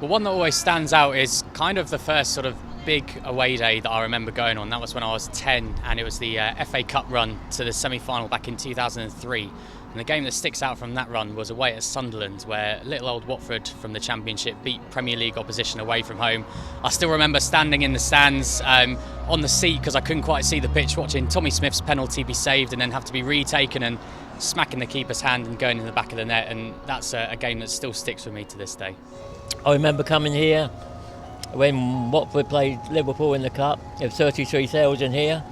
Well, one that always stands out is kind of the first sort of big away day that I remember going on. That was when I was 10, and it was the FA Cup run to the semi-final back in 2003. And the game that sticks out from that run was away at Sunderland, where little old Watford from the Championship beat Premier League opposition away from home. I still remember standing in the stands on the seat because I couldn't quite see the pitch, watching Tommy Smith's penalty be saved and then have to be retaken, and smacking the keeper's hand and going in the back of the net. And that's a game that still sticks with me to this day. I remember coming here when Watford played Liverpool in the Cup. There was 33,000 here,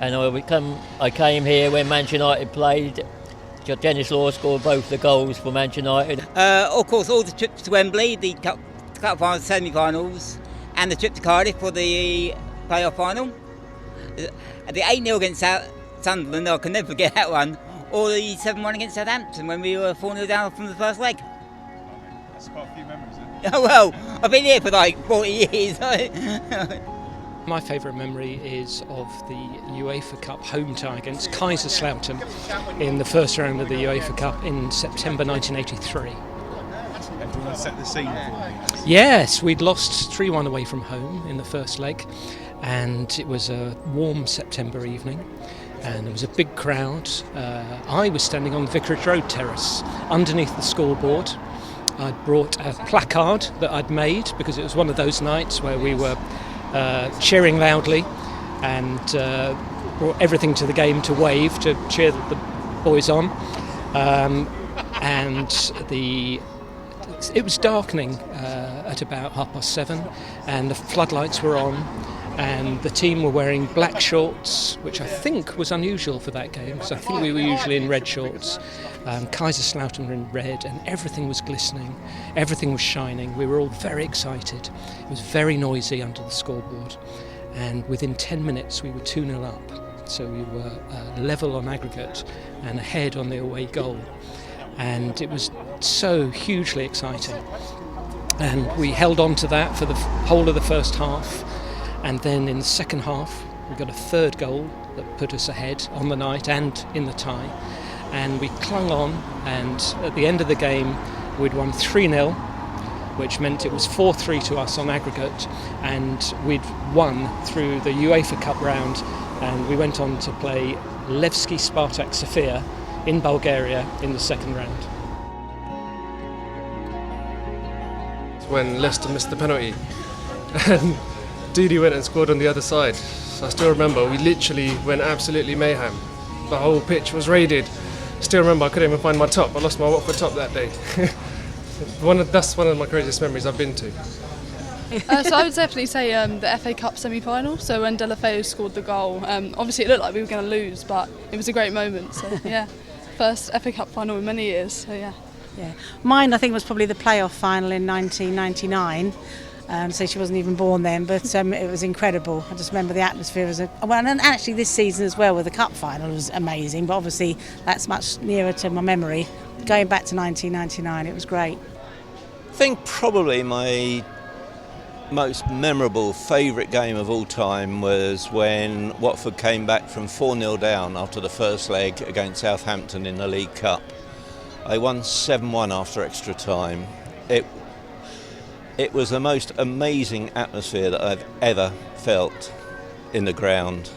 and I came here when Manchester United played. Dennis Law scored both the goals for Manchester United. Of course, all the trips to Wembley, the Cup finals, semi-finals, and the trip to Cardiff for the playoff final. The 8-0 against Sunderland, I can never forget that one. Or the 7-1 against Southampton when we were 4-0 down from the first leg. That's quite a few memories, isn't it? Oh, well, I've been here for like 40 years. My favourite memory is of the UEFA Cup home tie against Kaiserslautern in the first round of the UEFA Cup in September 1983. Do you want to set the scene for me? Yes, we'd lost 3-1 away from home in the first leg, and it was a warm September evening, and there was a big crowd. I was standing on the Vicarage Road terrace underneath the scoreboard. I'd brought a placard that I'd made because it was one of those nights where we were cheering loudly, and brought everything to the game to wave, to cheer the boys on. It was darkening at about 7:30, and the floodlights were on, and the team were wearing black shorts, which I think was unusual for that game, because I think we were usually in red shorts. Kaiserslautern were in red, and everything was glistening, everything was shining. We were all very excited. It was very noisy under the scoreboard, and within 10 minutes we were 2-0 up. So we were level on aggregate and ahead on the away goal, and it was so hugely exciting. And we held on to that for the whole of the first half, and then in the second half we got a third goal that put us ahead on the night and in the tie. And we clung on, and at the end of the game we'd won 3-0, which meant it was 4-3 to us on aggregate, and we'd won through the UEFA Cup round, and we went on to play Levski Spartak Sofia in Bulgaria in the second round. When Leicester missed the penalty and Didi went and scored on the other side. So I still remember we literally went absolutely mayhem. The whole pitch was raided. Still remember I couldn't even find my top. I lost my Watford top that day. That's one of my craziest memories I've been to. So I would definitely say the FA Cup semi-final. So when Delafeu scored the goal, obviously it looked like we were going to lose, but it was a great moment. So yeah, first FA Cup final in many years. So yeah. Yeah, mine I think was probably the playoff final in 1999. So she wasn't even born then, but it was incredible. I just remember the atmosphere and actually this season as well with the cup final was amazing, but obviously that's much nearer to my memory. Going back to 1999, it was great. I think probably my most memorable favourite game of all time was when Watford came back from 4-0 down after the first leg against Southampton in the League Cup. They won 7-1 after extra time. It was the most amazing atmosphere that I've ever felt in the ground.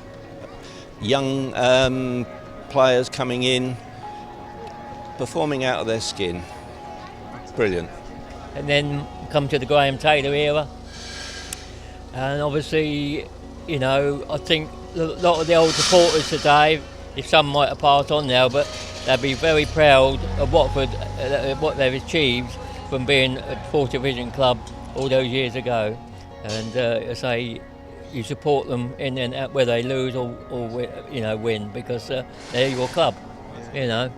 Young players coming in, performing out of their skin. Brilliant. And then come to the Graham Taylor era, and obviously, you know, I think a lot of the old supporters today, if some might have passed on now, but they'll be very proud of Watford, what they've achieved from being a fourth division club all those years ago. And I say you support them in and out, whether they lose or win, because they're your club, you know.